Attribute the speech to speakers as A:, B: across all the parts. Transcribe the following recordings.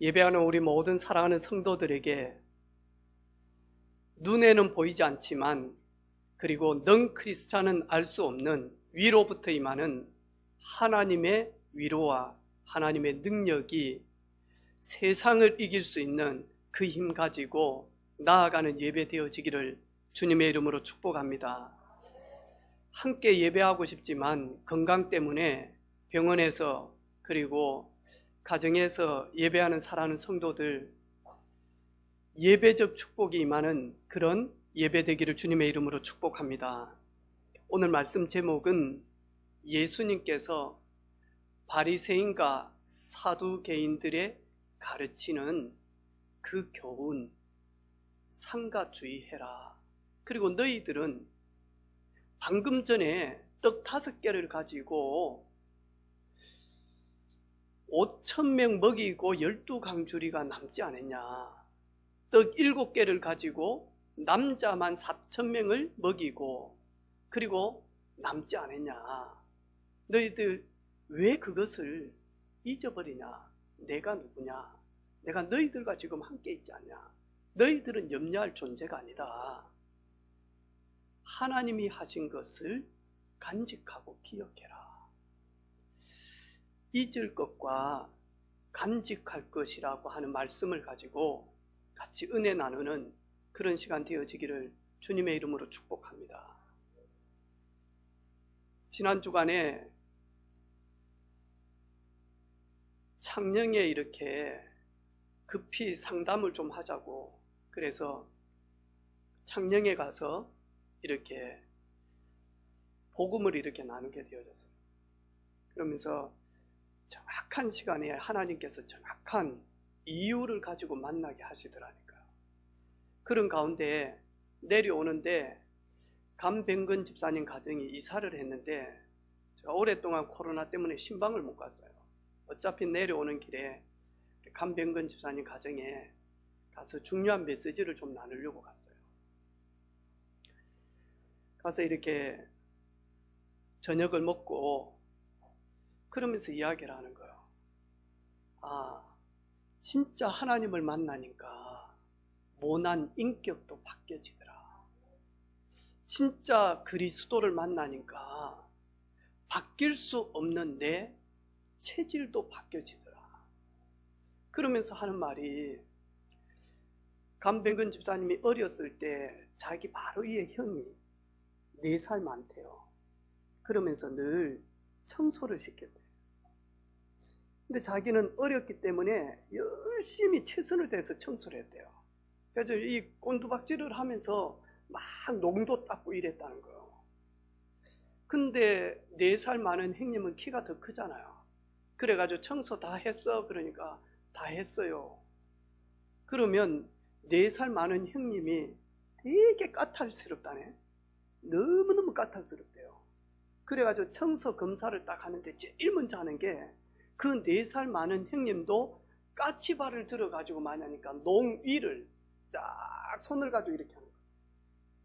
A: 예배하는 우리 모든 사랑하는 성도들에게 눈에는 보이지 않지만 그리고 넌 크리스찬은 알 수 없는 위로부터 임하는 하나님의 위로와 하나님의 능력이 세상을 이길 수 있는 그 힘 가지고 나아가는 예배 되어지기를 주님의 이름으로 축복합니다. 함께 예배하고 싶지만 건강 때문에 병원에서 그리고 가정에서 예배하는 사랑하는 성도들 예배적 축복이 임하는 그런 예배 되기를 주님의 이름으로 축복합니다. 오늘 말씀 제목은 예수님께서 바리새인과 사두개인들의 가르치는 그 교훈 상가주의해라. 그리고 너희들은 방금 전에 떡 5개를 가지고 5,000명 먹이고 12강주리가 남지 않았냐. 떡 7개를 가지고 남자만 4,000명을 먹이고 그리고 남지 않았냐. 너희들 왜 그것을 잊어버리냐. 내가 누구냐. 내가 너희들과 지금 함께 있지 않냐. 너희들은 염려할 존재가 아니다. 하나님이 하신 것을 간직하고 기억해라. 잊을 것과 간직할 것이라고 하는 말씀을 가지고 같이 은혜 나누는 그런 시간 되어지기를 주님의 이름으로 축복합니다. 지난 주간에 창녕에 이렇게 급히 상담을 좀 하자고 그래서 창녕에 가서 이렇게 복음을 이렇게 나누게 되어졌어요. 그러면서 정확한 시간에 하나님께서 정확한 이유를 가지고 만나게 하시더라니까요. 그런 가운데 내려오는데 감병근 집사님 가정이 이사를 했는데 제가 오랫동안 코로나 때문에 신방을 못 갔어요. 어차피 내려오는 길에 감병근 집사님 가정에 가서 중요한 메시지를 좀 나누려고 갔어요. 가서 이렇게 저녁을 먹고 그러면서 이야기를 하는 거예요. 아, 진짜 하나님을 만나니까 모난 인격도 바뀌어지더라. 진짜 그리스도를 만나니까 바뀔 수 없는 내 체질도 바뀌어지더라. 그러면서 하는 말이 감병근 집사님이 어렸을 때 자기 바로 위에 형이 4살 많대요. 그러면서 늘 청소를 시켰대요. 근데 자기는 어렸기 때문에 열심히 최선을 다해서 청소를 했대요. 그래서 이 꼰두박질을 하면서 막 농도 닦고 이랬다는 거예요. 근데 4살 많은 형님은 키가 더 크잖아요. 그래가지고 청소 다 했어. 그러니까 다 했어요. 그러면 4살 많은 형님이 되게 까탈스럽다네. 너무너무 까탈스럽대요. 그래가지고 청소 검사를 딱 하는데 제일 먼저 하는 게 그 4살 많은 형님도 까치발을 들어가지고 마냐니까 농위를 쫙 손을 가지고 이렇게 하는 거예요.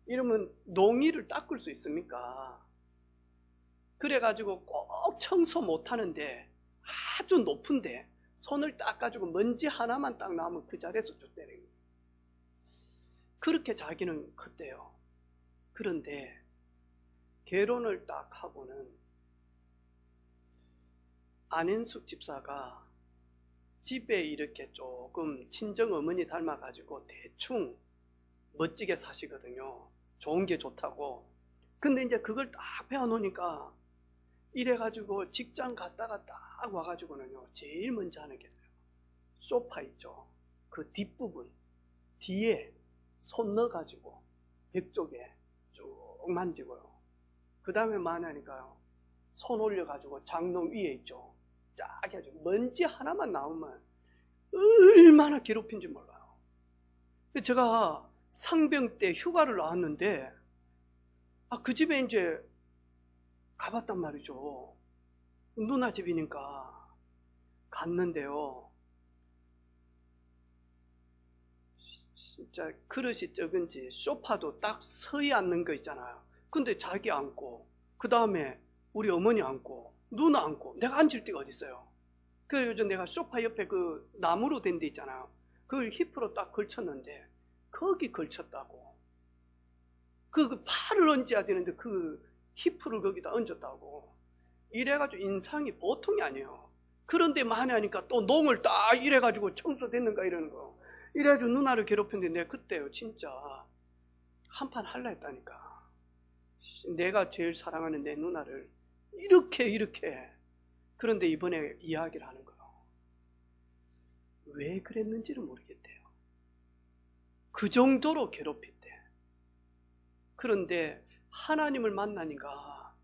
A: 이러면 농위를 닦을 수 있습니까? 그래가지고 꼭 청소 못하는데 아주 높은데 손을 닦아가지고 먼지 하나만 딱 나오면 그 자리에서 쫓대는 거예요. 그렇게 자기는 컸대요. 그런데 결혼을 딱 하고는 안현숙 집사가 집에 이렇게 조금 친정 어머니 닮아가지고 대충 멋지게 사시거든요. 좋은 게 좋다고. 근데 이제 그걸 딱 배워놓으니까 이래가지고 직장 갔다가 딱 와가지고는요, 제일 먼저 하는 게 있어요. 소파 있죠. 그 뒷부분, 뒤에 손 넣어가지고 벽 쪽에 쭉 만지고요. 그 다음에 뭐 하냐니까요. 손 올려가지고 장롱 위에 있죠. 쫙 해가지고 먼지 하나만 나오면 얼마나 괴롭힌지 몰라요. 제가 상병 때 휴가를 나왔는데 그 집에 이제 가봤단 말이죠. 누나 집이니까 갔는데요. 진짜 그릇이 적은지 소파도 딱 서이 앉는 거 있잖아요. 근데 자기 앉고 그 다음에 우리 어머니 앉고 누나 앉고 내가 앉을 데가 어디 있어요. 그 요즘 내가 소파 옆에 그 나무로 된 데 있잖아요. 그걸 힙으로 딱 걸쳤는데 거기 걸쳤다고. 그 팔을 얹어야 되는데 그 힙을 거기다 얹었다고. 이래가지고 인상이 보통이 아니에요. 그런데 많이 하니까 또 농을 딱 이래가지고 청소됐는가 이러는 거. 이래가지고 누나를 괴롭혔는데 내가 그때요 진짜 한판 할라 했다니까. 내가 제일 사랑하는 내 누나를 이렇게 그런데 이번에 이야기를 하는 거예요. 왜 그랬는지를 모르겠대요. 그 정도로 괴롭혔대. 그런데 하나님을 만나니까,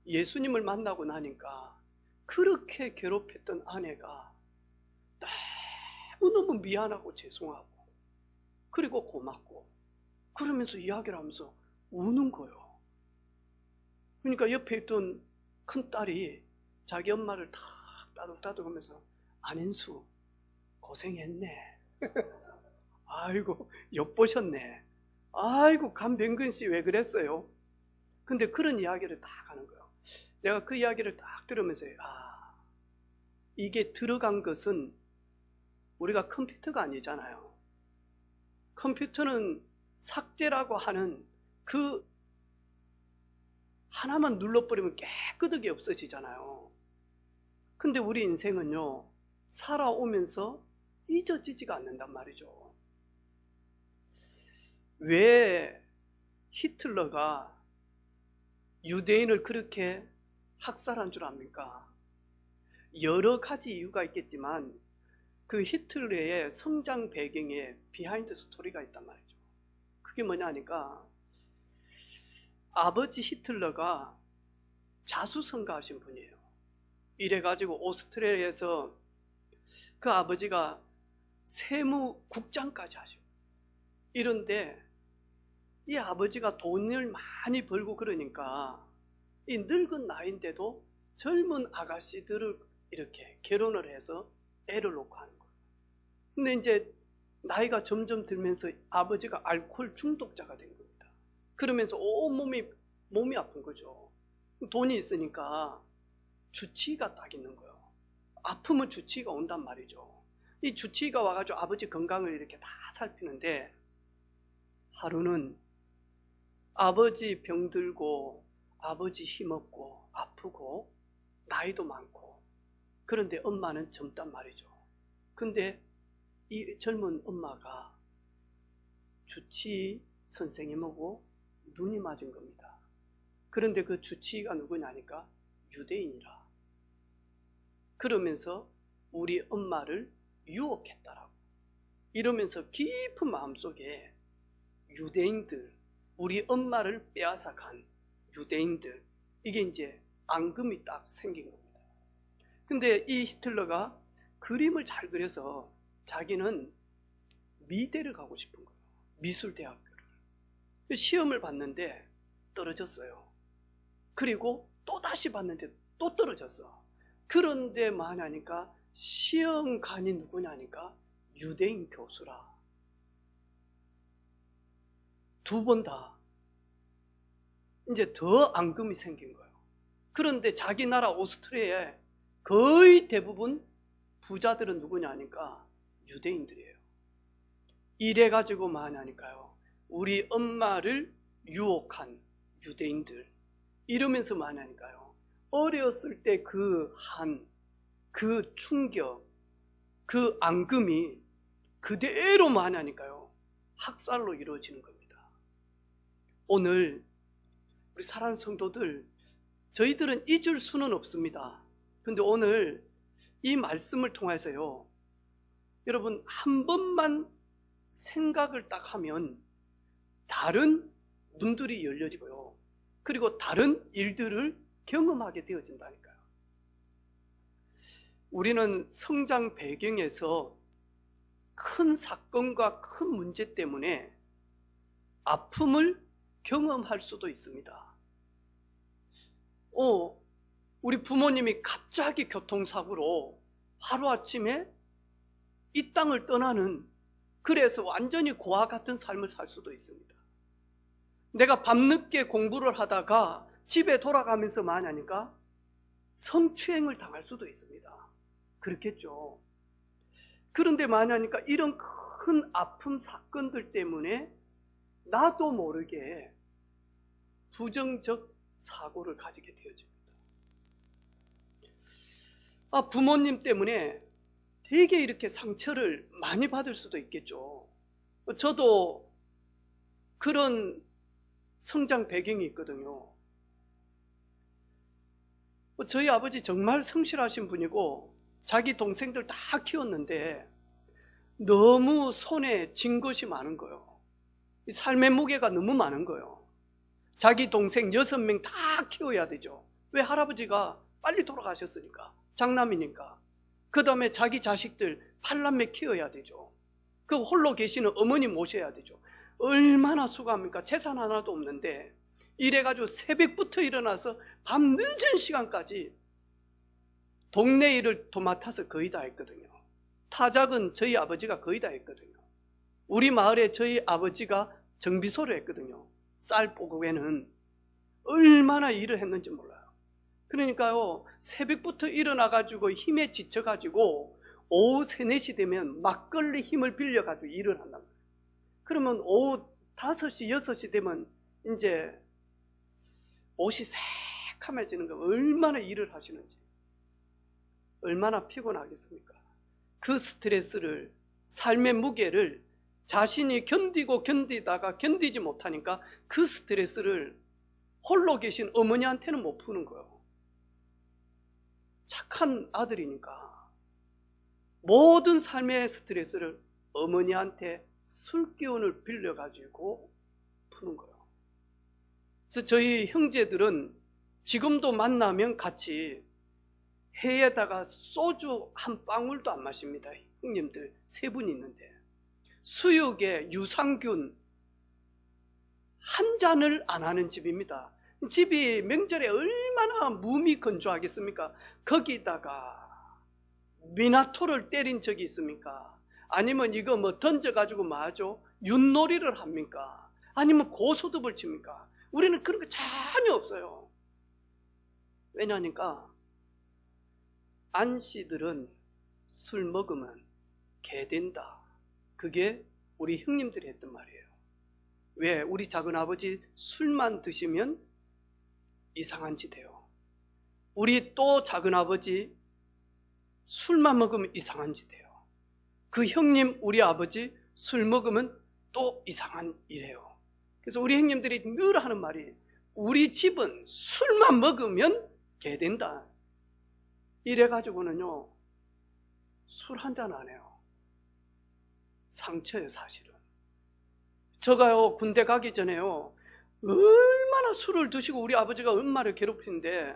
A: 예수님을 만나고 나니까 그렇게 괴롭혔던 아내가 너무너무 미안하고 죄송하고 그리고 고맙고 그러면서 이야기를 하면서 우는 거예요. 그러니까 옆에 있던 큰딸이 자기 엄마를 탁 따뜻하면서 안인수 고생했네. 아이고 엿보셨네. 아이고 감병근씨 왜 그랬어요? 근데 그런 이야기를 딱 하는 거예요. 내가 그 이야기를 딱 들으면서 이게 들어간 것은 우리가 컴퓨터가 아니잖아요. 컴퓨터는 삭제라고 하는 그 하나만 눌러버리면 깨끗하게 없어지잖아요. 근데 우리 인생은요 살아오면서 잊어지지가 않는단 말이죠. 왜 히틀러가 유대인을 그렇게 학살한 줄 압니까? 여러 가지 이유가 있겠지만 그 히틀러의 성장 배경에 비하인드 스토리가 있단 말이죠. 그게 뭐냐 하니까 아버지 히틀러가 자수성가하신 분이에요. 이래가지고 오스트리아에서 그 아버지가 세무국장까지 하시고 이런데 이 아버지가 돈을 많이 벌고 그러니까 이 늙은 나이인데도 젊은 아가씨들을 이렇게 결혼을 해서 애를 놓고 하는 거예요. 근데 이제 나이가 점점 들면서 아버지가 알코올 중독자가 된 겁니다. 그러면서 온몸이 몸이 아픈 거죠. 돈이 있으니까 주치의가 딱 있는 거예요. 아프면 주치의가 온단 말이죠. 이 주치의가 와가지고 아버지 건강을 이렇게 다 살피는데 하루는 아버지 병들고 아버지 힘없고 아프고 나이도 많고 그런데 엄마는 젊단 말이죠. 근데 이 젊은 엄마가 주치의 선생님하고 눈이 맞은 겁니다. 그런데 그 주치의가 누구냐니까 유대인이라. 그러면서 우리 엄마를 유혹했다라고. 이러면서 깊은 마음속에 유대인들, 우리 엄마를 빼앗아 간 유대인들, 이게 이제 앙금이 딱 생긴 겁니다. 근데 이 히틀러가 그림을 잘 그려서 자기는 미대를 가고 싶은 거예요. 미술대학교를. 시험을 봤는데 떨어졌어요. 그리고 또 다시 봤는데 또 떨어졌어. 그런데 뭐하냐니까 시험관이 누구냐니까 유대인 교수라. 두 번 다 이제 더 앙금이 생긴 거예요. 그런데 자기 나라 오스트리아에 거의 대부분 부자들은 누구냐니까 유대인들이에요. 이래가지고 뭐하냐니까요 우리 엄마를 유혹한 유대인들. 이러면서 뭐하냐니까요 어렸을 때 그 그 충격, 그 앙금이 그대로 뭐하냐니까요 학살로 이루어지는 겁니다. 오늘 우리 사랑하는 성도들, 저희들은 잊을 수는 없습니다. 근데 오늘 이 말씀을 통해서요 여러분 한 번만 생각을 딱 하면 다른 눈들이 열려지고요 그리고 다른 일들을 경험하게 되어진다니까요. 우리는 성장 배경에서 큰 사건과 큰 문제 때문에 아픔을 경험할 수도 있습니다. 우리 부모님이 갑자기 교통사고로 하루아침에 이 땅을 떠나는, 그래서 완전히 고아 같은 삶을 살 수도 있습니다. 내가 밤늦게 공부를 하다가 집에 돌아가면서 뭐하냐니까 성추행을 당할 수도 있습니다. 그렇겠죠. 그런데 만약에 이런 큰 아픔 사건들 때문에 나도 모르게 부정적 사고를 가지게 되어집니다. 부모님 때문에 되게 이렇게 상처를 많이 받을 수도 있겠죠. 저도 그런 성장 배경이 있거든요. 저희 아버지 정말 성실하신 분이고 자기 동생들 다 키웠는데 너무 손에 쥔 것이 많은 거예요. 삶의 무게가 너무 많은 거예요. 자기 동생 6명 다 키워야 되죠. 왜? 할아버지가 빨리 돌아가셨으니까, 장남이니까. 그 다음에 자기 자식들 8남매 키워야 되죠. 그 홀로 계시는 어머니 모셔야 되죠. 얼마나 수고합니까? 재산 하나도 없는데 이래가지고 새벽부터 일어나서 밤 늦은 시간까지 동네 일을 도맡아서 거의 다 했거든요. 타작은 저희 아버지가 거의 다 했거든요. 우리 마을에 저희 아버지가 정비소를 했거든요. 쌀 뽀국에는 얼마나 일을 했는지 몰라요. 그러니까요, 새벽부터 일어나가지고 힘에 지쳐가지고 오후 3, 4시 되면 막걸리 힘을 빌려가지고 일을 한단 말이에요. 그러면 오후 5시, 6시 되면 이제 옷이 새카매지는 거. 얼마나 일을 하시는지, 얼마나 피곤하겠습니까? 그 스트레스를, 삶의 무게를 자신이 견디다가 견디지 못하니까 그 스트레스를 홀로 계신 어머니한테는 못 푸는 거예요. 착한 아들이니까 모든 삶의 스트레스를 어머니한테 술 기운을 빌려가지고 푸는 거예요. 그래서 저희 형제들은 지금도 만나면 같이 해에다가 소주 한 방울도 안 마십니다. 형님들 3분 있는데 수육에 유산균 한 잔을 안 하는 집입니다. 집이 명절에 얼마나 몸이 건조하겠습니까? 거기다가 미나토를 때린 적이 있습니까? 아니면 이거 뭐 던져가지고 뭐 하죠? 윷놀이를 합니까? 아니면 고소득을 칩니까? 우리는 그런 거 전혀 없어요. 왜냐니까 안씨들은 술 먹으면 개된다. 그게 우리 형님들이 했던 말이에요. 왜? 우리 작은아버지 술만 드시면 이상한 짓 해요. 우리 또 작은아버지 술만 먹으면 이상한 짓 해요. 그 형님 우리 아버지 술 먹으면 또 이상한 일 해요. 그래서 우리 형님들이 늘 하는 말이 우리 집은 술만 먹으면 개된다. 이래가지고는요 술 한잔 안 해요. 상처예요 사실은. 제가요 군대 가기 전에요 얼마나 술을 드시고 우리 아버지가 엄마를 괴롭히는데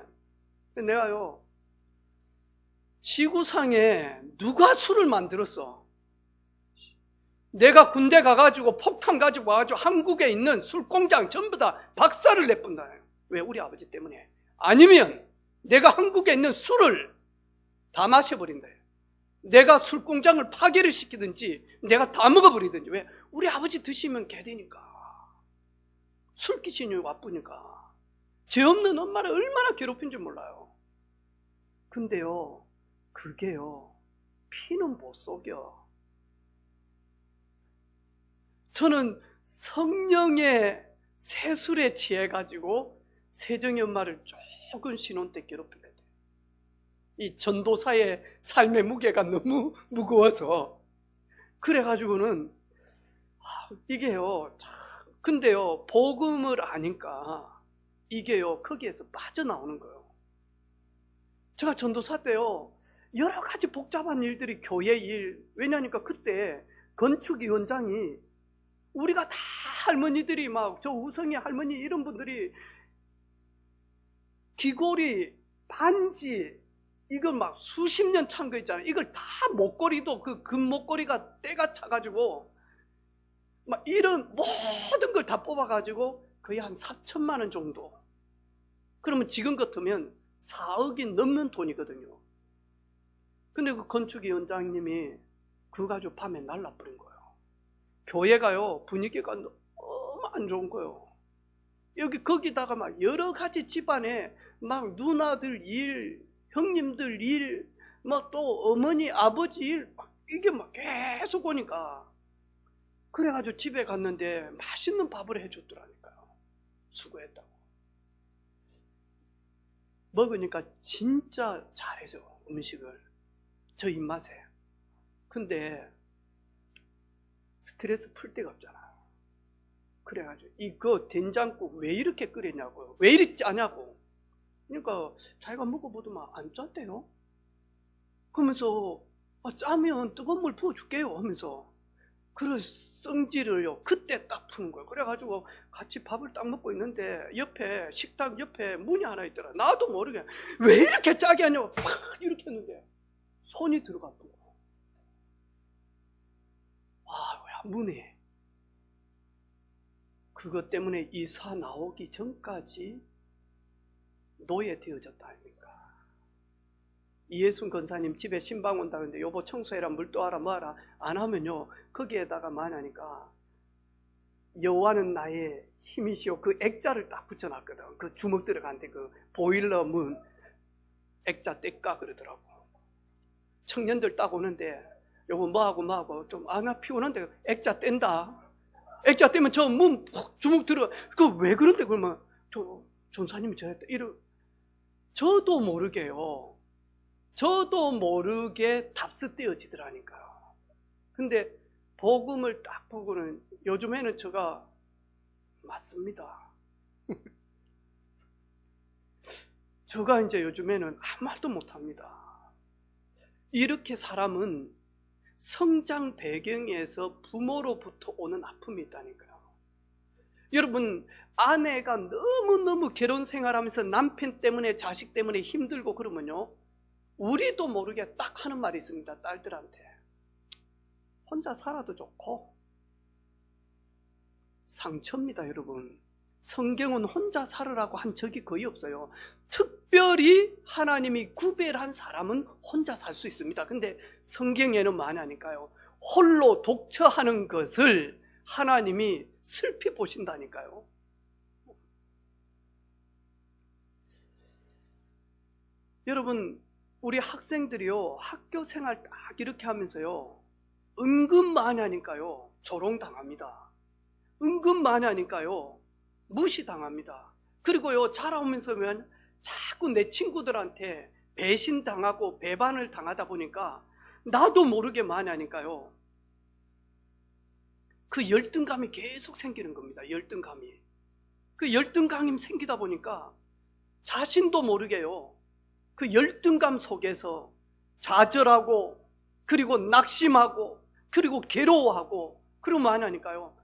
A: 내가요 지구상에 누가 술을 만들었어? 내가 군대 가가지고 폭탄 가지고 와가지고 한국에 있는 술 공장 전부 다 박살을 내뿐다. 왜? 우리 아버지 때문에. 아니면 내가 한국에 있는 술을 다 마셔버린다. 내가 술 공장을 파괴를 시키든지 내가 다 먹어버리든지. 왜? 우리 아버지 드시면 개되니까. 술 귀신이 와쁘니까. 죄 없는 엄마를 얼마나 괴롭힌지 몰라요. 근데요 그게요 피는 못 속여. 저는 성령의 세술에 취해가지고 세정이 엄마를 조금 신혼 때 괴롭히게 돼요. 이 전도사의 삶의 무게가 너무 무거워서. 그래가지고는 이게요 근데요 복음을 아니까 이게요 거기에서 빠져나오는 거예요. 제가 전도사 때요 여러 가지 복잡한 일들이 교회 일. 왜냐니까 그때 건축위원장이 우리가 다 할머니들이 막 저 우성이 할머니 이런 분들이 귀걸이 반지 이걸 막 수십 년 찬 거 있잖아요. 이걸 다 목걸이도 그 금목걸이가 때가 차가지고 막 이런 모든 걸 다 뽑아가지고 거의 한 4천만 원 정도. 그러면 지금 같으면 4억이 넘는 돈이거든요. 근데 그 건축위원장님이 그거 가지고 밤에 날라버린 거예요. 교회가요 분위기가 너무 안 좋은 거예요. 여기 거기다가 막 여러 가지 집안에 막 누나들 일, 형님들 일, 뭐 또 어머니 아버지 일 이게 막 계속 오니까 그래가지고 집에 갔는데 맛있는 밥을 해줬더라니까요. 수고했다고. 먹으니까 진짜 잘해서 음식을 저 입맛에. 근데 스트레스 풀 데가 없잖아요. 그래가지고 이거 된장국 왜 이렇게 끓였냐고요. 왜 이리 짜냐고. 그러니까 자기가 먹어보더만 안 짰대요. 그러면서 짜면 뜨거운 물 부어줄게요 하면서 그런 성질을요 그때 딱 푸는 거예요. 그래가지고 같이 밥을 딱 먹고 있는데 옆에 식당 옆에 문이 하나 있더라. 나도 모르게 왜 이렇게 짜게 하냐고 팍 이렇게 했는데 손이 들어갔던 거예요. 와, 문에 그것 때문에 이사 나오기 전까지 노예되어졌다 아닙니까? 이예순 권사님 집에 신방 온다는데 여보 청소해라 물 떠와라 뭐하라 안 하면요 거기에다가 만하니까 여호와는 나의 힘이시오 그 액자를 딱 붙여놨거든. 그 주먹 들어간데 그 보일러 문 액자 뗄까 그러더라고. 청년들 딱 오는데 여보 뭐하고 좀 나 피곤한데 액자 뗀다. 액자 떼면 저 문 주먹 들어가. 그 왜 그런데 그러면 전사님이 저랬다 이러. 저도 모르게 답습되어지더라니까요. 근데 복음을 딱 보고는 요즘에는 제가 맞습니다. 제가 이제 요즘에는 아무 말도 못합니다. 이렇게 사람은 성장 배경에서 부모로부터 오는 아픔이 있다니까요. 여러분 아내가 너무너무 결혼 생활하면서 남편 때문에 자식 때문에 힘들고 그러면요 우리도 모르게 딱 하는 말이 있습니다. 딸들한테 혼자 살아도 좋고. 상처입니다 여러분. 성경은 혼자 살으라고 한 적이 거의 없어요. 특별히 하나님이 구별한 사람은 혼자 살 수 있습니다. 근데 성경에는 뭐하냐니까요 홀로 독처하는 것을 하나님이 슬피 보신다니까요. 여러분 우리 학생들이요 학교 생활 딱 이렇게 하면서요 은근 많이 하니까요 조롱당합니다. 은근 많이 하니까요 무시당합니다. 그리고요 자라오면서면 자꾸 내 친구들한테 배신당하고 배반을 당하다 보니까 나도 모르게 많이 하니까요 그 열등감이 계속 생기는 겁니다. 열등감이. 그 열등감이 생기다 보니까 자신도 모르게요 그 열등감 속에서 좌절하고 그리고 낙심하고 그리고 괴로워하고 그리고 많이 하니까요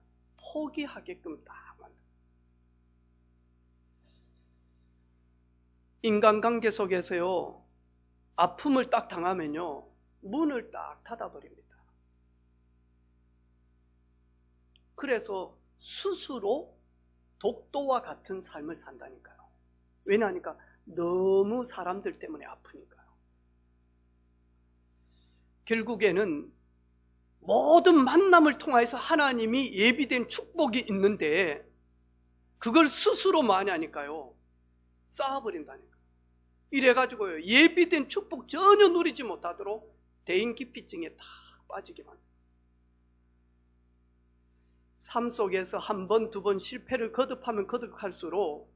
A: 포기하게끔 딱 만들어요. 인간관계 속에서요 아픔을 딱 당하면요 문을 딱 닫아버립니다. 그래서 스스로 독도와 같은 삶을 산다니까요. 왜냐하니까 너무 사람들 때문에 아프니까요. 결국에는 모든 만남을 통해서 하나님이 예비된 축복이 있는데 그걸 스스로 많이 하니까요 쌓아버린다니까요. 이래가지고요 예비된 축복 전혀 누리지 못하도록 대인기피증에 다 빠지게 만듭니다. 삶 속에서 한 번, 두 번 실패를 거듭하면 거듭할수록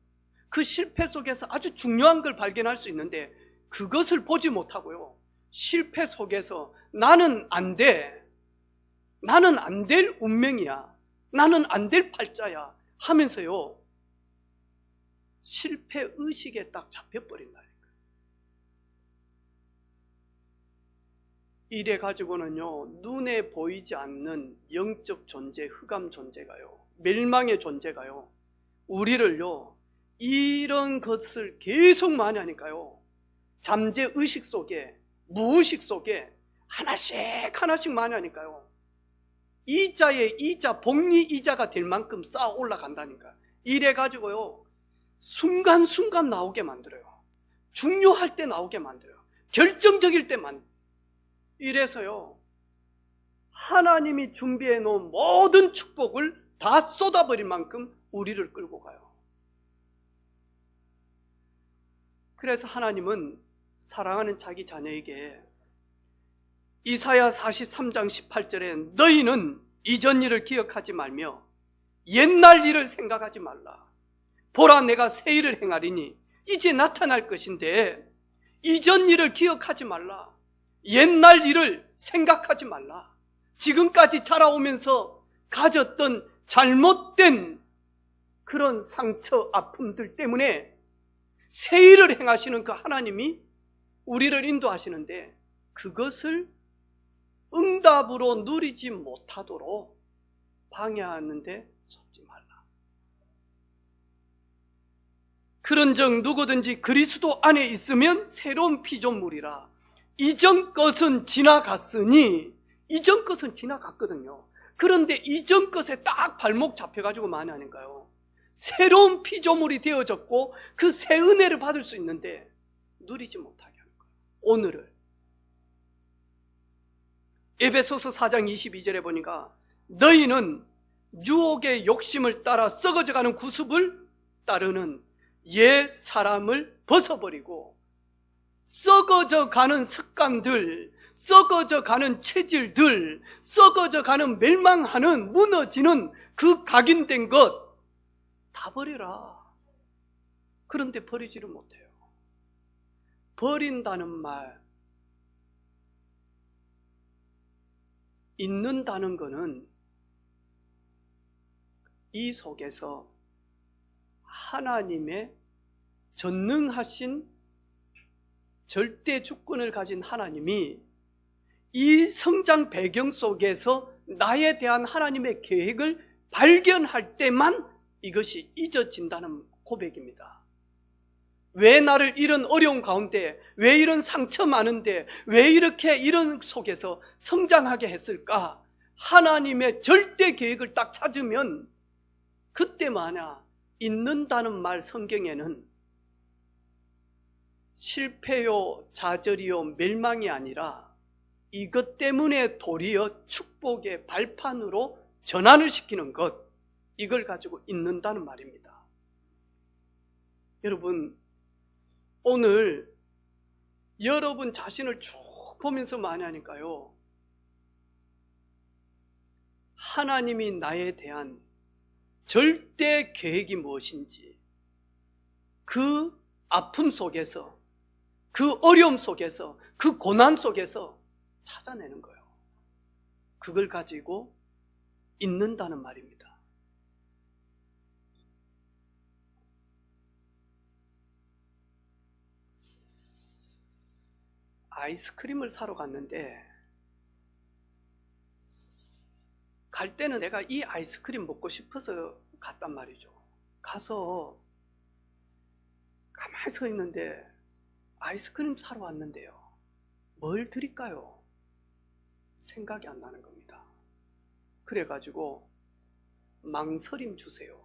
A: 그 실패 속에서 아주 중요한 걸 발견할 수 있는데 그것을 보지 못하고요 실패 속에서 나는 안 돼, 나는 안 될 운명이야, 나는 안 될 팔자야 하면서요 실패 의식에 딱 잡혀버린다니까요. 이래 가지고는요 눈에 보이지 않는 영적 존재, 흑암 존재가요 멸망의 존재가요 우리를요 이런 것을 계속 많이 하니까요 잠재 의식 속에 무의식 속에 하나씩 많이 하니까요 이자의 이자, 복리 이자가 될 만큼 쌓아 올라간다니까. 이래 가지고요 순간순간 나오게 만들어요. 중요할 때 나오게 만들어요. 결정적일 때만. 이래서요 하나님이 준비해 놓은 모든 축복을 다 쏟아버릴 만큼 우리를 끌고 가요. 그래서 하나님은 사랑하는 자기 자녀에게 이사야 43장 18절에 너희는 이전 일을 기억하지 말며 옛날 일을 생각하지 말라. 보라, 내가 새 일을 행하리니 이제 나타날 것인데, 이전 일을 기억하지 말라. 옛날 일을 생각하지 말라. 지금까지 자라오면서 가졌던 잘못된 그런 상처, 아픔들 때문에 새 일을 행하시는 그 하나님이 우리를 인도하시는데, 그것을 응답으로 누리지 못하도록 방해하는데 속지 말라. 그런즉 누구든지 그리스도 안에 있으면 새로운 피조물이라. 이전 것은 지나갔으니, 이전 것은 지나갔거든요. 그런데 이전 것에 딱 발목 잡혀가지고 많이 하니까요, 새로운 피조물이 되어졌고 그 새 은혜를 받을 수 있는데 누리지 못하게 하는 거예요. 오늘을 에베소서 4장 22절에 보니까 너희는 유혹의 욕심을 따라 썩어져가는 구습을 따르는 옛 사람을 벗어버리고 썩어져가는 습관들, 썩어져가는 체질들, 썩어져가는 멸망하는, 무너지는 그 각인된 것 다 버리라. 그런데 버리지를 못해요. 버린다는 말, 잊는다는 것은 이 속에서 하나님의 전능하신 절대 주권을 가진 하나님이 이 성장 배경 속에서 나에 대한 하나님의 계획을 발견할 때만 이것이 잊어진다는 고백입니다. 왜 나를 이런 어려운 가운데, 왜 이런 상처 많은데, 왜 이렇게 이런 속에서 성장하게 했을까? 하나님의 절대 계획을 딱 찾으면 그때마냐 잊는다는 말, 성경에는 실패요, 좌절이요, 멸망이 아니라 이것 때문에 도리어 축복의 발판으로 전환을 시키는 것, 이걸 가지고 잊는다는 말입니다. 여러분, 오늘 여러분 자신을 쭉 보면서 많이 하니까요, 하나님이 나에 대한 절대 계획이 무엇인지 그 아픔 속에서, 그 어려움 속에서, 그 고난 속에서 찾아내는 거예요. 그걸 가지고 잊는다는 말입니다. 아이스크림을 사러 갔는데, 갈 때는 내가 이 아이스크림 먹고 싶어서 갔단 말이죠. 가서 가만히 서 있는데 아이스크림 사러 왔는데요, 뭘 드릴까요? 생각이 안 나는 겁니다. 그래가지고 망설임 주세요.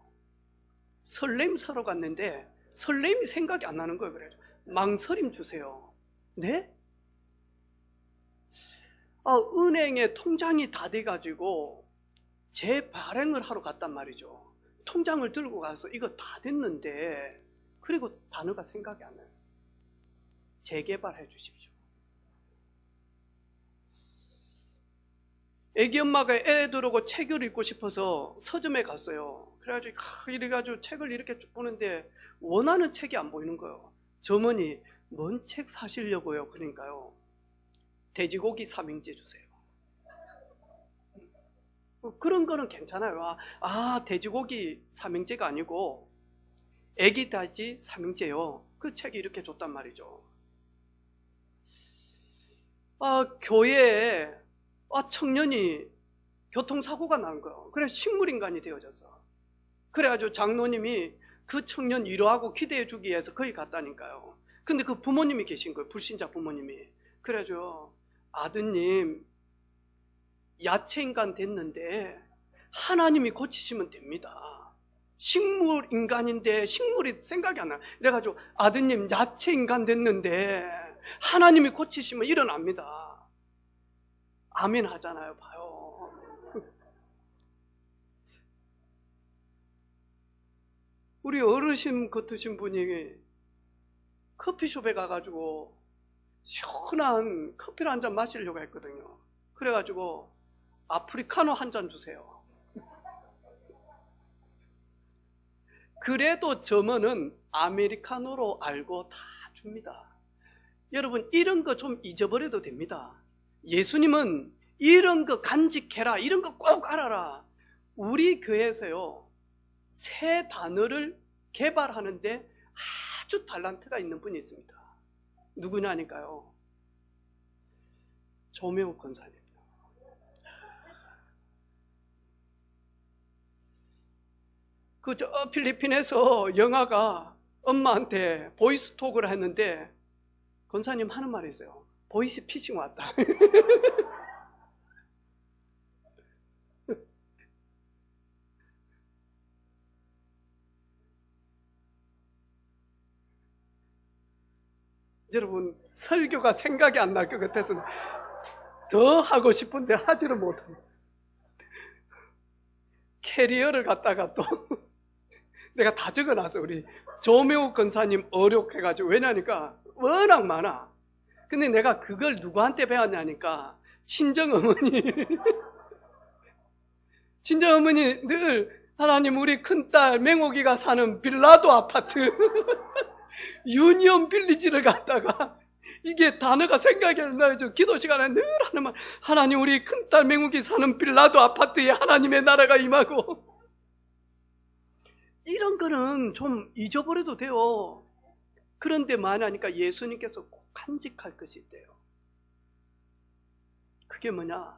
A: 설렘 사러 갔는데 설렘이 생각이 안 나는 거예요. 그래서 망설임 주세요. 네? 은행에 통장이 다 돼가지고 재발행을 하러 갔단 말이죠. 통장을 들고 가서 이거 다 됐는데, 그리고 단어가 생각이 안 나요. 재개발해 주십시오. 애기 엄마가 애 들어오고 책을 읽고 싶어서 서점에 갔어요. 이래가지고 책을 이렇게 쭉 보는데 원하는 책이 안 보이는 거예요. 점원이 뭔 책 사시려고요? 그러니까요, 돼지고기 삼형제 주세요. 그런 거는 괜찮아요. 돼지고기 삼형제가 아니고 애기 돼지 삼형제요. 그 책이 이렇게 줬단 말이죠. 교회에 청년이 교통사고가 난 거예요. 그래서 식물인간이 되어져서, 그래가지고 장로님이 그 청년 위로하고 기대해 주기 위해서 거기 갔다니까요. 근데 그 부모님이 계신 거예요. 불신자 부모님이. 그래가지고 아드님 야채인간 됐는데 하나님이 고치시면 됩니다. 식물인간인데 식물이 생각이 안 나. 그래가지고 아드님 야채인간 됐는데 하나님이 고치시면 일어납니다. 아멘 하잖아요. 봐요. 우리 어르신 같으신 분이 커피숍에 가가지고 시원한 커피를 한 잔 마시려고 했거든요. 그래가지고 아프리카노 한 잔 주세요. 그래도 점원은 아메리카노로 알고 다 줍니다. 여러분, 이런 거 좀 잊어버려도 됩니다. 예수님은 이런 거 간직해라, 이런 거 꼭 알아라. 우리 교회에서요, 새 단어를 개발하는데 아주 달란트가 있는 분이 있습니다. 누구냐니까요? 조명욱 권사님. 저 필리핀에서 영아가 엄마한테 보이스톡을 했는데 권사님 하는 말이 있어요. 보이스 피싱 왔다. 여러분, 설교가 생각이 안 날 것 같아서 더 하고 싶은데 하지를 못합니다. 캐리어를 갖다가 또 내가 다 적어놨어. 우리 조명욱 권사님 어록해가지고. 왜냐니까 워낙 많아. 근데 내가 그걸 누구한테 배웠냐니까 친정어머니. 친정어머니 늘 하나님 우리 큰딸 맹옥이가 사는 빌라도 아파트 유니온 빌리지를 갖다가 이게 단어가 생각이 안 나요. 저 기도 시간에 늘 하는 말, 하나님 우리 큰딸 맹욱이 사는 빌라도 아파트에 하나님의 나라가 임하고. 이런 거는 좀 잊어버려도 돼요. 그런데 만약에 예수님께서 꼭 간직할 것이 있대요. 그게 뭐냐?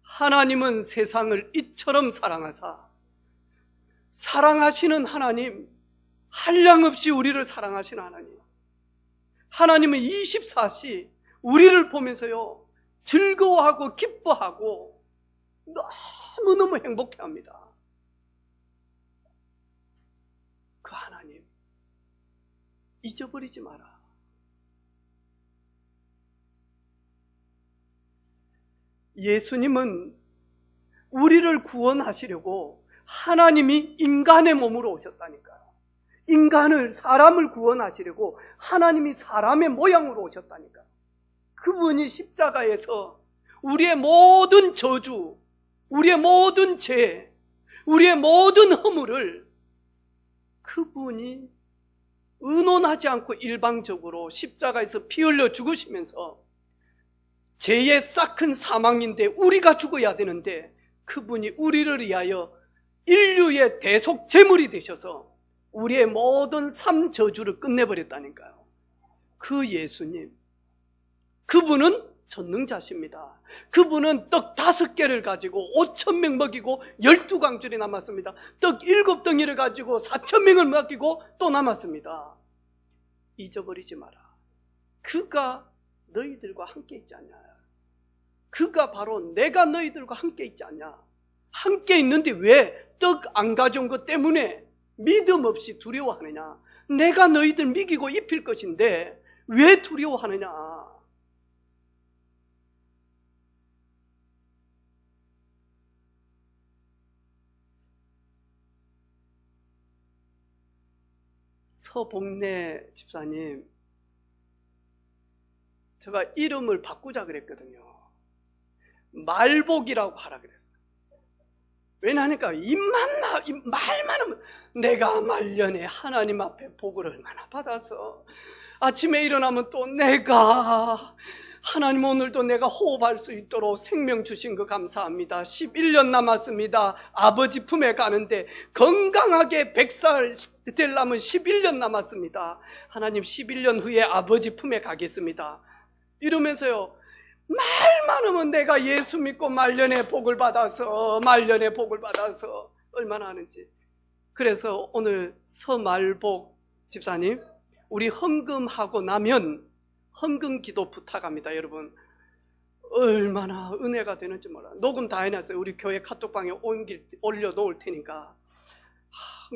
A: 하나님은 세상을 이처럼 사랑하사, 사랑하시는 하나님, 한량없이 우리를 사랑하시는 하나님, 하나님은 24시 우리를 보면서요 즐거워하고 기뻐하고 너무너무 행복해합니다. 그 하나님 잊어버리지 마라. 예수님은 우리를 구원하시려고 하나님이 인간의 몸으로 오셨다니까요. 인간을, 사람을 구원하시려고 하나님이 사람의 모양으로 오셨다니까요. 그분이 십자가에서 우리의 모든 저주, 우리의 모든 죄, 우리의 모든 허물을 그분이 의논하지 않고 일방적으로 십자가에서 피 흘려 죽으시면서 죄의 싹큰 사망인데 우리가 죽어야 되는데 그분이 우리를 위하여 인류의 대속 제물이 되셔서 우리의 모든 삶 저주를 끝내버렸다니까요. 그 예수님, 그분은 전능자십니다. 그분은 떡 5개를 가지고 5,000명 먹이고 12광줄이 남았습니다. 떡 7덩이를 가지고 4,000명을 먹이고 또 남았습니다. 잊어버리지 마라. 그가 너희들과 함께 있지 않냐. 그가 바로 내가 너희들과 함께 있지 않냐. 함께 있는데 왜 떡 안 가져온 것 때문에 믿음 없이 두려워하느냐. 내가 너희들 먹이고 입힐 것인데 왜 두려워하느냐. 서복래 집사님, 제가 이름을 바꾸자 그랬거든요. 말복이라고 하라 그랬어요. 왜냐하니까 말만 하면 내가 말년에 하나님 앞에 복을 얼마나 받아서 아침에 일어나면 또 내가 하나님 오늘도 내가 호흡할 수 있도록 생명 주신 거 감사합니다. 11년 남았습니다. 아버지 품에 가는데 건강하게 100살 되려면 11년 남았습니다. 하나님 11년 후에 아버지 품에 가겠습니다. 이러면서요 말만 하면 내가 예수 믿고 말년에 복을 받아서 얼마나 하는지. 그래서 오늘 서말복 집사님, 우리 헌금하고 나면 헌금 기도 부탁합니다. 여러분 얼마나 은혜가 되는지 몰라요. 녹음 다 해놨어요. 우리 교회 카톡방에 올려놓을 테니까.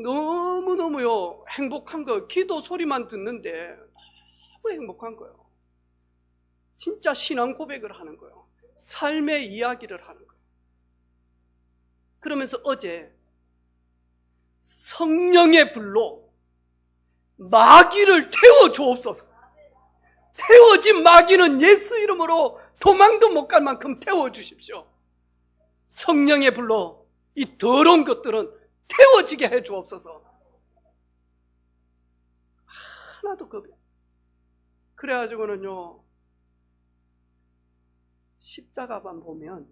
A: 너무너무요 행복한 거예요. 기도 소리만 듣는데 너무 행복한 거예요. 진짜 신앙 고백을 하는 거예요. 삶의 이야기를 하는 거예요. 그러면서 어제 성령의 불로 마귀를 태워 주옵소서. 태워진 마귀는 예수 이름으로 도망도 못 갈 만큼 태워주십시오. 성령의 불로 이 더러운 것들은 태워지게 해 주옵소서. 하나도 겁이. 그래가지고는요, 십자가만 보면,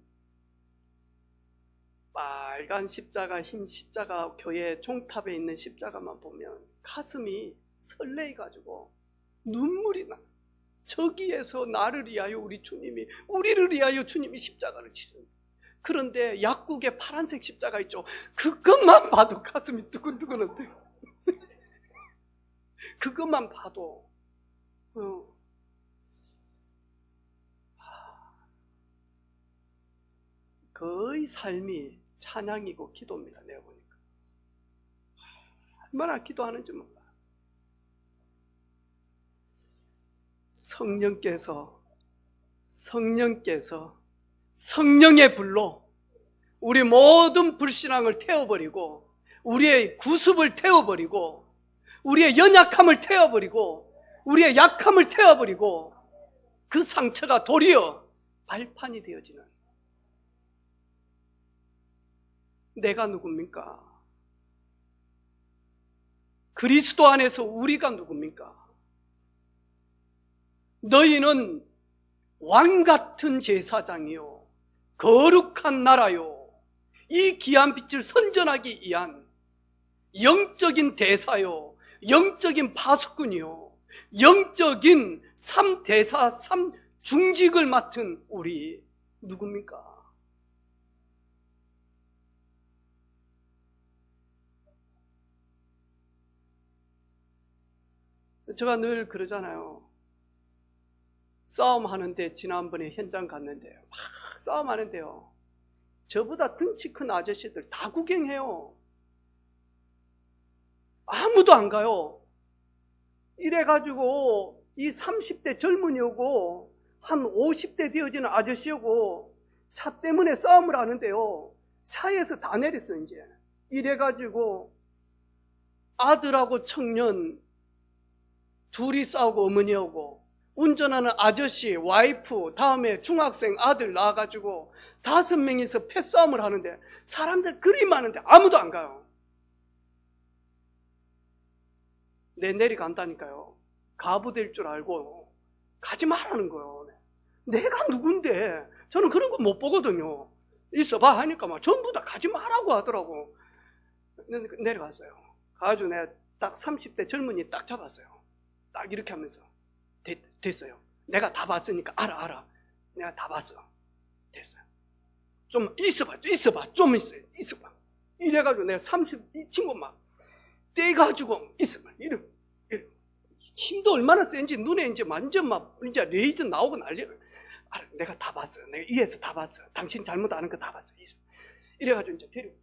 A: 빨간 십자가, 흰 십자가, 교회 종탑에 있는 십자가만 보면 가슴이 설레가지고 눈물이 나. 저기에서 나를 위하여 우리를 위하여 주님이 십자가를 치십니다. 그런데 약국에 파란색 십자가 있죠. 그것만 봐도 가슴이 두근두근한데. 그것만 봐도 거의 삶이 찬양이고 기도입니다. 내가 보니까 얼마나 기도하는지 몰라. 성령께서 성령의 불로 우리 모든 불신앙을 태워버리고, 우리의 구습을 태워버리고, 우리의 연약함을 태워버리고, 우리의 약함을 태워버리고, 그 상처가 도리어 발판이 되어지는. 내가 누굽니까? 그리스도 안에서 우리가 누굽니까? 너희는 왕같은 제사장이요 거룩한 나라요 이 귀한 빛을 선전하기 위한 영적인 대사요 영적인 파수꾼이요 영적인 3대사 3중직을 맡은 우리 누굽니까? 제가 늘 그러잖아요. 싸움하는데, 지난번에 현장 갔는데 막 싸움하는데요, 저보다 등치 큰 아저씨들 다 구경해요. 아무도 안 가요. 이래가지고 이 30대 젊은이하고 한 50대 되어지는 아저씨하고 차 때문에 싸움을 하는데요, 차에서 다 내렸어. 이제 이래가지고 아들하고 청년 둘이 싸우고, 어머니하고 운전하는 아저씨, 와이프, 다음에 중학생 아들 나와가지고 5명이서 패싸움을 하는데 사람들 그리 많은데 아무도 안 가요. 내려간다니까요. 가부 될 줄 알고 가지 말라는 거예요. 내가 누군데? 저는 그런 거 못 보거든요. 있어봐 하니까 막 전부 다 가지 말라고 하더라고. 내려갔어요. 가가지고 내가 딱 30대 젊은이 딱 잡았어요. 딱 이렇게 하면서 됐어요. 내가 다 봤으니까 알아. 내가 다 봤어. 됐어요. 좀 있어봐. 좀 있어봐. 이래가지고 내가 이 친구 막 떼가지고 있어봐. 이래. 힘도 얼마나 센지 눈에 이제 완전 막 이제 레이저 나오고 난리야. 알아. 내가 다 봤어요. 내가 위에서 다 봤어. 당신 잘못 아는 거 다 봤어. 이래가지고 이제 데리고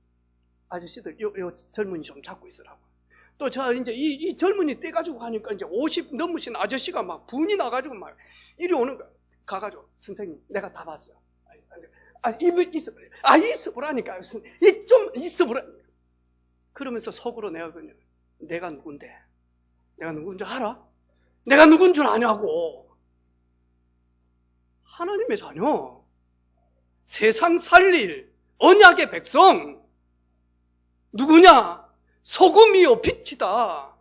A: 아저씨들 요 젊은이 좀 잡고 있으라고. 또 저 이제 이 젊은이 떼가지고 가니까 이제 50 넘으신 아저씨가 막 분이 나가지고 막 이리 오는 거야. 가가지고 선생님 내가 다 봤어. 있어보라니까. 좀 있어보라. 그러면서 속으로 내가 그냥 내가 누군데? 내가 누군지 알아? 내가 누군 줄 아냐고. 하나님의 자녀, 세상 살릴 언약의 백성. 누구냐? 소금이요 빛이다.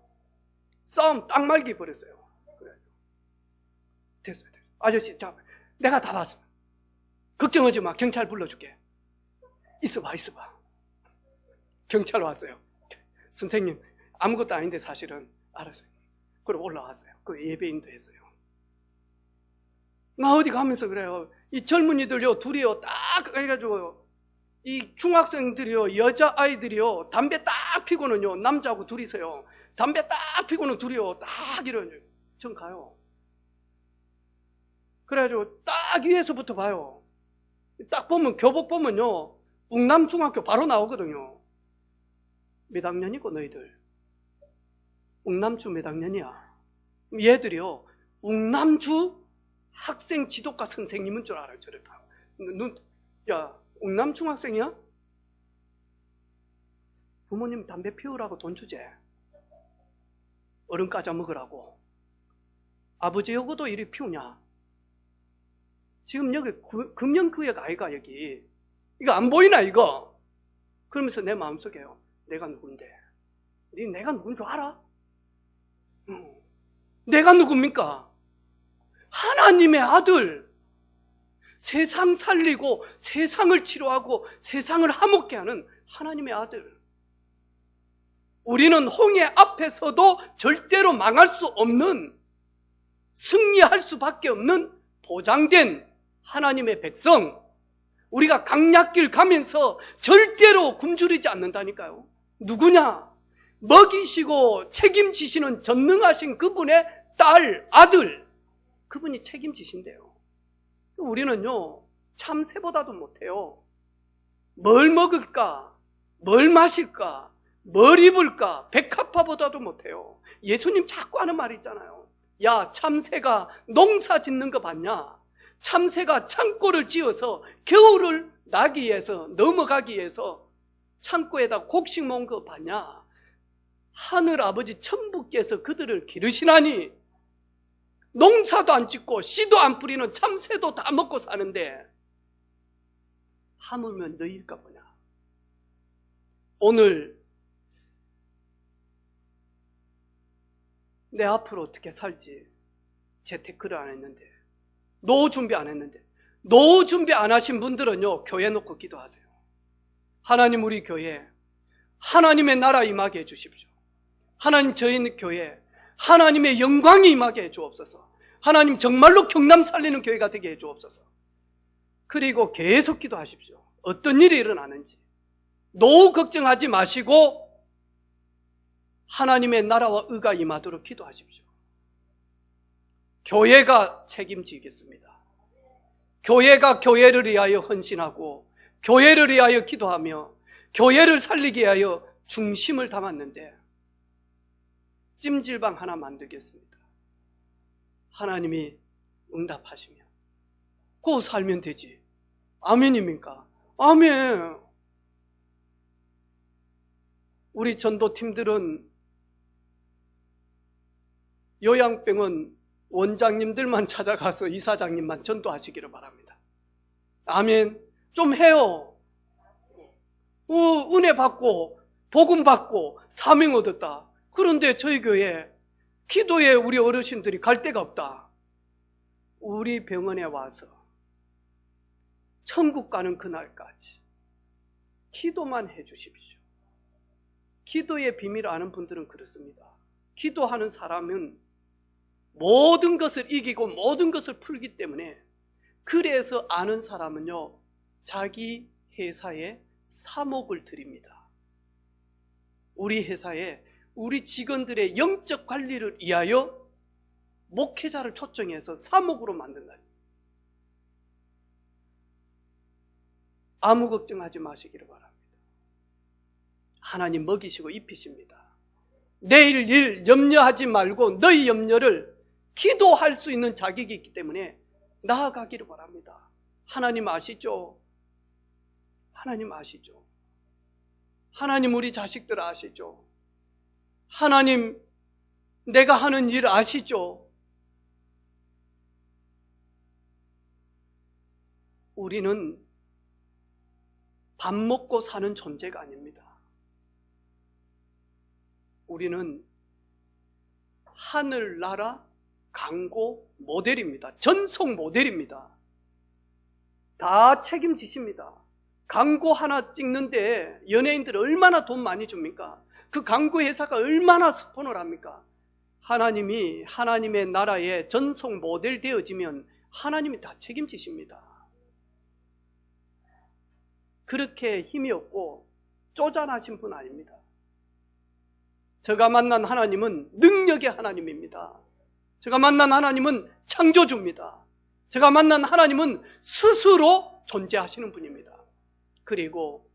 A: 싸움 딱 말기 버렸어요. 그래. 됐어요. 아저씨, 자, 내가 다 봤어. 걱정하지 마. 경찰 불러줄게. 있어봐. 경찰 왔어요. 선생님, 아무것도 아닌데 사실은. 알았어요. 그리고 올라왔어요. 그 예배인도 했어요. 나 어디 가면서 그래요. 이 젊은이들요, 둘이요, 딱 해가지고요. 이 중학생들이요, 여자아이들이요, 담배 딱 피고는요, 남자하고 둘이서요, 담배 딱 피고는 둘이요, 딱 이러요. 전 가요. 그래가지고 딱 위에서부터 봐요. 딱 보면, 교복 보면요, 웅남중학교 바로 나오거든요. 몇 학년이고, 너희들? 웅남주 몇 학년이야? 얘들이요, 웅남주 학생 지도과 선생님인 줄 알아요. 저랬다. 야, 웅남중학생이야? 부모님 담배 피우라고 돈 주제. 어른 까자 먹으라고. 아버지하고도 이리 피우냐? 지금 여기 금연구역 아이가 여기. 이거 안 보이나 이거? 그러면서 내 마음속에요. 내가 누군데? 내가 누군 줄 알아? 내가 누굽니까? 하나님의 아들. 세상 살리고 세상을 치료하고 세상을 화목게 하는 하나님의 아들. 우리는 홍해 앞에서도 절대로 망할 수 없는, 승리할 수밖에 없는 보장된 하나님의 백성. 우리가 강약길 가면서 절대로 굶주리지 않는다니까요. 누구냐? 먹이시고 책임지시는 전능하신 그분의 딸, 아들. 그분이 책임지신대요. 우리는요, 참새보다도 못해요. 뭘 먹을까? 뭘 마실까? 뭘 입을까? 백합화보다도 못해요. 예수님 자꾸 하는 말이 있잖아요. 야, 참새가 농사 짓는 거 봤냐? 참새가 창고를 지어서 겨울을 나기 위해서, 넘어가기 위해서 창고에다 곡식 모은 거 봤냐? 하늘 아버지 천부께서 그들을 기르시나니 농사도 안 짓고 씨도 안 뿌리는 참새도 다 먹고 사는데 하물며 너희일까 보냐? 오늘 내 앞으로 어떻게 살지 재테크를 안 했는데, 노후 준비 안 했는데, 노후 준비 안 하신 분들은요, 교회 놓고 기도하세요. 하나님, 우리 교회 하나님의 나라 임하게 해주십시오. 하나님, 저희 교회 하나님의 영광이 임하게 해주옵소서. 하나님, 정말로 경남 살리는 교회가 되게 해주옵소서. 그리고 계속 기도하십시오. 어떤 일이 일어나는지 노후 걱정하지 마시고 하나님의 나라와 의가 임하도록 기도하십시오. 교회가 책임지겠습니다. 교회가 교회를 위하여 헌신하고 교회를 위하여 기도하며 교회를 살리기 위하여 중심을 담았는데 찜질방 하나 만들겠습니다. 하나님이 응답하시면 그 살면 되지. 아멘입니까? 아멘. 우리 전도팀들은 요양병원 원장님들만 찾아가서 이사장님만 전도하시기를 바랍니다. 아멘. 좀 해요. 은혜 받고 복음 받고 사명 얻었다. 그런데 저희 교회 기도에 우리 어르신들이 갈 데가 없다. 우리 병원에 와서 천국 가는 그날까지 기도만 해 주십시오. 기도의 비밀을 아는 분들은 그렇습니다. 기도하는 사람은 모든 것을 이기고 모든 것을 풀기 때문에, 그래서 아는 사람은요, 자기 회사에 3억을 드립니다. 우리 회사에 우리 직원들의 영적 관리를 위하여 목회자를 초청해서 3억으로 만든다. 아무 걱정하지 마시기를 바랍니다. 하나님 먹이시고 입히십니다. 내일 일 염려하지 말고 너희 염려를 기도할 수 있는 자격이 있기 때문에 나아가기를 바랍니다. 하나님 아시죠? 하나님 아시죠? 하나님 우리 자식들 아시죠? 하나님 내가 하는 일 아시죠? 우리는 밥 먹고 사는 존재가 아닙니다. 우리는 하늘나라 강고 모델입니다. 전속 모델입니다. 다 책임지십니다. 광고 하나 찍는데 연예인들 얼마나 돈 많이 줍니까? 그 광고 회사가 얼마나 스폰을 합니까? 하나님이 하나님의 나라의 전속 모델 되어지면 하나님이 다 책임지십니다. 그렇게 힘이 없고 쪼잔하신 분 아닙니다. 제가 만난 하나님은 능력의 하나님입니다. 제가 만난 하나님은 창조주입니다. 제가 만난 하나님은 스스로 존재하시는 분입니다. 그리고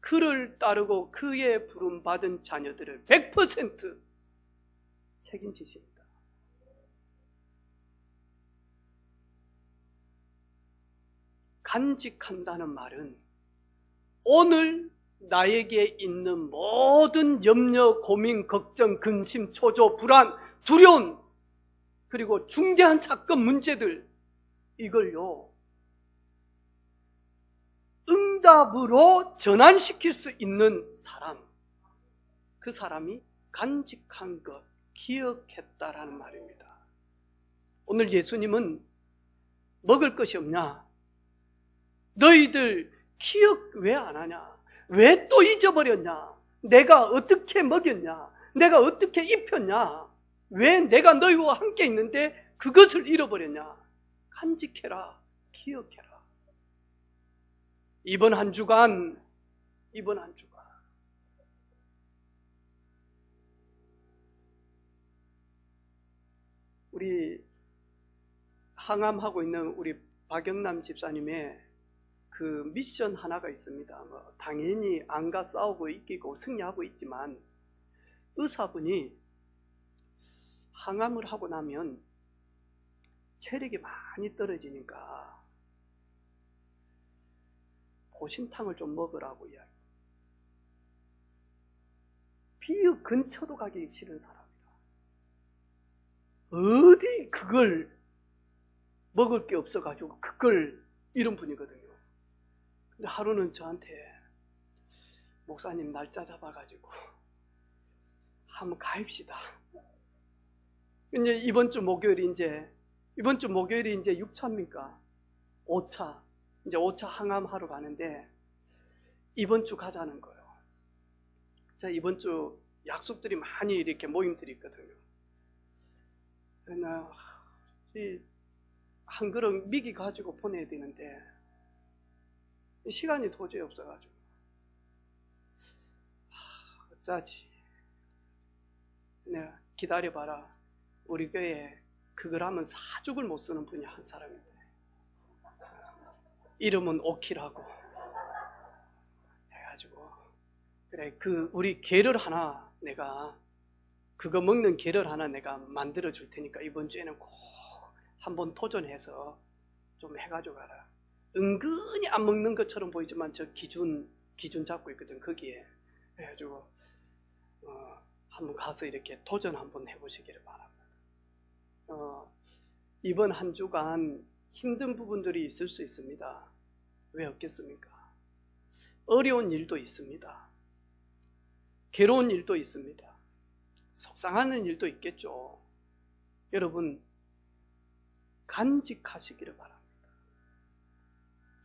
A: 그를 따르고 그의 부름받은 자녀들을 100% 책임지십니다. 간직한다는 말은 오늘 나에게 있는 모든 염려, 고민, 걱정, 근심, 초조, 불안, 두려움, 그리고 중대한 사건 문제들, 이걸요 응답으로 전환시킬 수 있는 사람, 그 사람이 간직한 것, 기억했다라는 말입니다. 오늘 예수님은 먹을 것이 없냐? 너희들 기억 왜 안 하냐? 왜 또 잊어버렸냐? 내가 어떻게 먹였냐? 내가 어떻게 입혔냐? 왜 내가 너희와 함께 있는데 그것을 잃어버렸냐? 간직해라, 기억해라. 이번 한 주간 우리 항암하고 있는 우리 박영남 집사님의 그 미션 하나가 있습니다. 당연히 안과 싸우고 이기고 승리하고 있지만, 의사분이 항암을 하고 나면 체력이 많이 떨어지니까 보신탕을 좀 먹으라고 이야기. 비읍 근처도 가기 싫은 사람이라. 어디 그걸 먹을 게 없어가지고 그걸 이런 분이거든요. 근데 하루는 저한테 목사님 날짜 잡아가지고 한번 가입시다. 이제 이번 주 목요일이 이제 6차입니까? 5차. 이제 5차 항암하러 가는데 이번 주 가자는 거예요. 자, 이번 주 약속들이 많이 이렇게 모임들이 있거든요. 그러나 한 그릇 미기 가지고 보내야 되는데 시간이 도저히 없어가지고 어쩌지? 내가 기다려봐라. 우리 교회에 그걸 하면 사죽을 못 쓰는 분이 한 사람인데, 이름은 오키라고 해가지고, 그래 우리 계를 하나, 내가 그거 먹는 계를 하나 내가 만들어 줄 테니까 이번 주에는 꼭 한번 도전해서 좀 해가지고 가라. 은근히 안 먹는 것처럼 보이지만 저 기준 잡고 있거든, 거기에. 그래가지고 한번 가서 이렇게 도전 한번 해보시기를 바랍니다. 이번 한 주간 힘든 부분들이 있을 수 있습니다. 왜 없겠습니까? 어려운 일도 있습니다. 괴로운 일도 있습니다. 속상하는 일도 있겠죠. 여러분, 간직하시기를 바랍니다.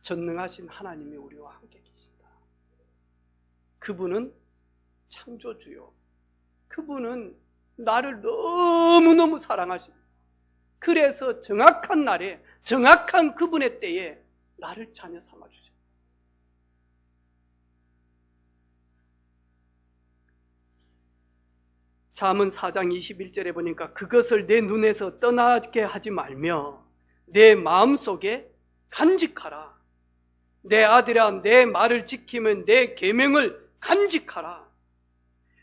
A: 전능하신 하나님이 우리와 함께 계신다. 그분은 창조주요, 그분은 나를 너무너무 사랑하십니다. 그래서 정확한 날에 정확한 그분의 때에 나를 자녀 삼아주죠. 잠언 4장 21절에 보니까 그것을 내 눈에서 떠나게 하지 말며 내 마음속에 간직하라. 내 아들아, 내 말을 지키면 내 계명을 간직하라.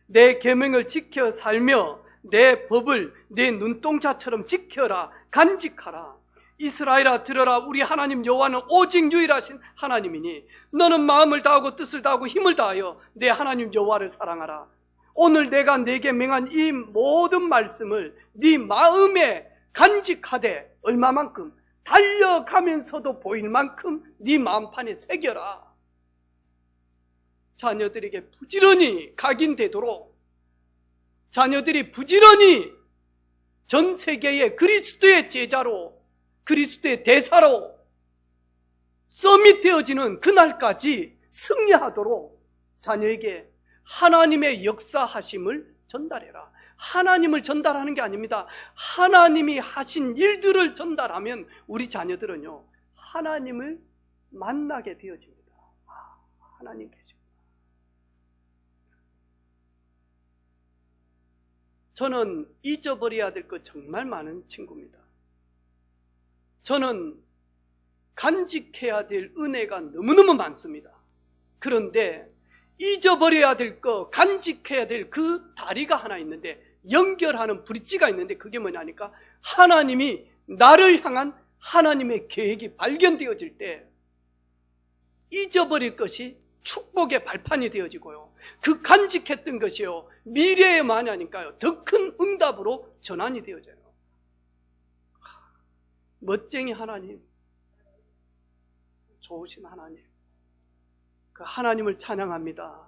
A: 내 계명을 지켜 살며 내 법을 내 눈동자처럼 지켜라, 간직하라. 이스라엘아 들어라, 우리 하나님 여호와는 오직 유일하신 하나님이니 너는 마음을 다하고 뜻을 다하고 힘을 다하여 내 하나님 여호와를 사랑하라. 오늘 내가 네게 명한 이 모든 말씀을 네 마음에 간직하되 얼마만큼? 달려가면서도 보일 만큼 네 마음판에 새겨라. 자녀들에게 부지런히 각인되도록, 자녀들이 부지런히 전 세계의 그리스도의 제자로, 그리스도의 대사로 서밋되어지는 그날까지 승리하도록 자녀에게 하나님의 역사하심을 전달해라. 하나님을 전달하는 게 아닙니다. 하나님이 하신 일들을 전달하면 우리 자녀들은요, 하나님을 만나게 되어집니다. 하나님 계십니다. 저는 잊어버려야 될 것 정말 많은 친구입니다. 저는 간직해야 될 은혜가 너무너무 많습니다. 그런데 잊어버려야 될 거, 간직해야 될 그 다리가 하나 있는데, 연결하는 브릿지가 있는데, 그게 뭐냐니까 하나님이 나를 향한 하나님의 계획이 발견되어질 때 잊어버릴 것이 축복의 발판이 되어지고요, 그 간직했던 것이요 미래에 마냐니까요 더 큰 응답으로 전환이 되어져요. 멋쟁이 하나님, 좋으신 하나님, 그 하나님을 찬양합니다.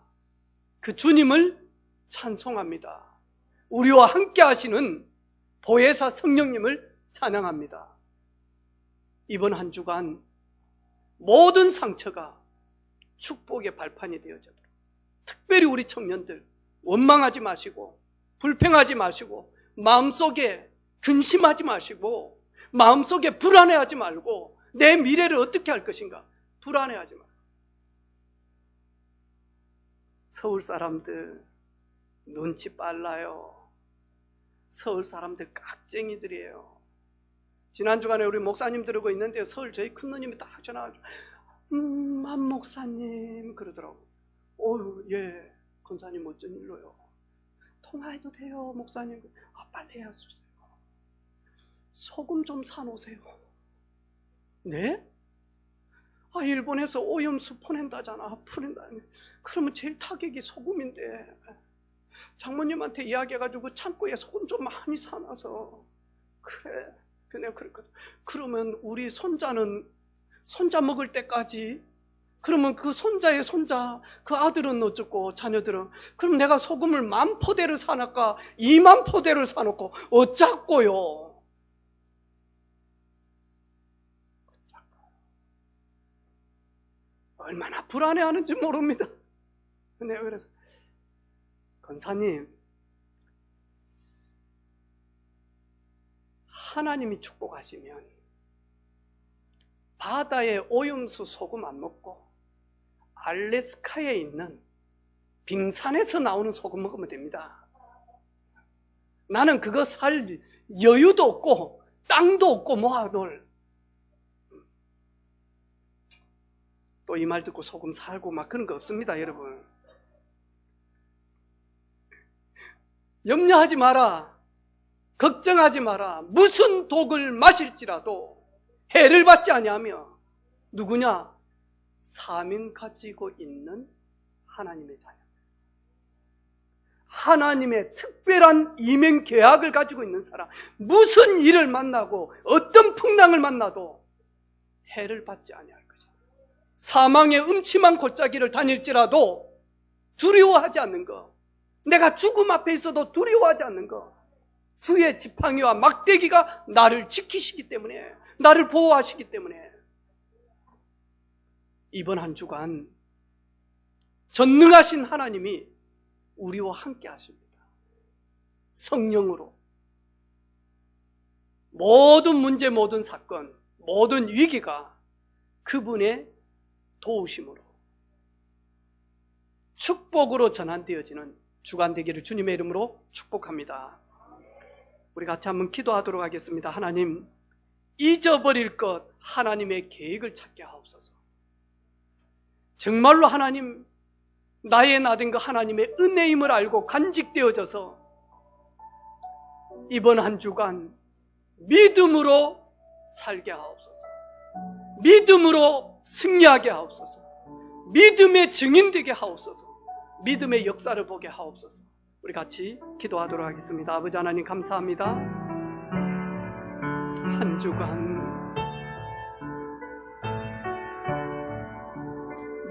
A: 그 주님을 찬송합니다. 우리와 함께 하시는 보혜사 성령님을 찬양합니다. 이번 한 주간 모든 상처가 축복의 발판이 되어져도록, 특별히 우리 청년들 원망하지 마시고 불평하지 마시고 마음속에 근심하지 마시고 마음속에 불안해하지 말고 내 미래를 어떻게 할 것인가 불안해하지 말고. 서울 사람들 눈치 빨라요. 서울 사람들 깍쟁이들이에요. 지난 주간에 우리 목사님 들으고 있는데 서울 저희 큰 누님이 딱 전화가지고 한 목사님 그러더라고. 예, 권사님 어쩐 일로요? 통화해도 돼요, 목사님. 빨리 해주세요. 소금 좀 사놓으세요. 네? 일본에서 오염수 퍼낸다잖아. 그러면 제일 타격이 소금인데 장모님한테 이야기해가지고 창고에 소금 좀 많이 사놔서. 그래, 그냥 그랬거든. 그러면 우리 손자 먹을 때까지, 그러면 그 손자의 손자, 그 아들은 어쩌고 자녀들은, 그럼 내가 소금을 10,000포대를 사놓을까 20,000포대를 사놓고 어쩌고요. 얼마나 불안해하는지 모릅니다. 내가 그래서 권사님, 하나님이 축복하시면 바다에 오염수 소금 안 먹고 알래스카에 있는 빙산에서 나오는 소금 먹으면 됩니다. 나는 그거 살 여유도 없고 땅도 없고 모아둘. 또 이 말 듣고 소금 살고 막 그런 거 없습니다, 여러분. 염려하지 마라. 걱정하지 마라. 무슨 독을 마실지라도 해를 받지 아니하며. 누구냐? 사명 가지고 있는 하나님의 자녀, 하나님의 특별한 이명 계약을 가지고 있는 사람. 무슨 일을 만나고 어떤 풍랑을 만나도 해를 받지 아니할 것이다. 사망의 음침한 골짜기를 다닐지라도 두려워하지 않는 것, 내가 죽음 앞에 있어도 두려워하지 않는 것, 주의 지팡이와 막대기가 나를 지키시기 때문에, 나를 보호하시기 때문에 이번 한 주간 전능하신 하나님이 우리와 함께 하십니다. 성령으로 모든 문제, 모든 사건, 모든 위기가 그분의 도우심으로 축복으로 전환되어지는 주간 되기를 주님의 이름으로 축복합니다. 우리 같이 한번 기도하도록 하겠습니다. 하나님, 잊어버릴 것 하나님의 계획을 찾게 하옵소서. 정말로 하나님, 나의 나된 것 하나님의 은혜임을 알고 간직되어져서 이번 한 주간 믿음으로 살게 하옵소서. 믿음으로 승리하게 하옵소서. 믿음의 증인 되게 하옵소서. 믿음의 역사를 보게 하옵소서. 우리 같이 기도하도록 하겠습니다. 아버지 하나님, 감사합니다. 한 주간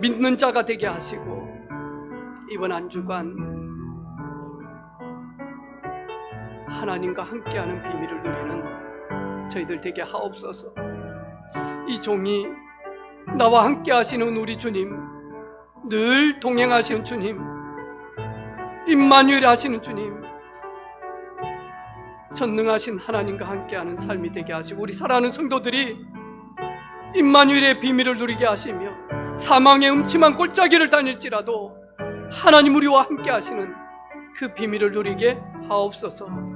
A: 믿는 자가 되게 하시고 이번 한 주간 하나님과 함께하는 비밀을 누리는 저희들 되게 하옵소서. 이 종이 나와 함께 하시는 우리 주님, 늘 동행하시는 주님, 임마누엘 하시는 주님, 전능하신 하나님과 함께하는 삶이 되게 하시고 우리 사랑하는 성도들이 임마누엘의 비밀을 누리게 하시며 사망의 음침한 골짜기를 다닐지라도 하나님 우리와 함께 하시는 그 비밀을 누리게 하옵소서.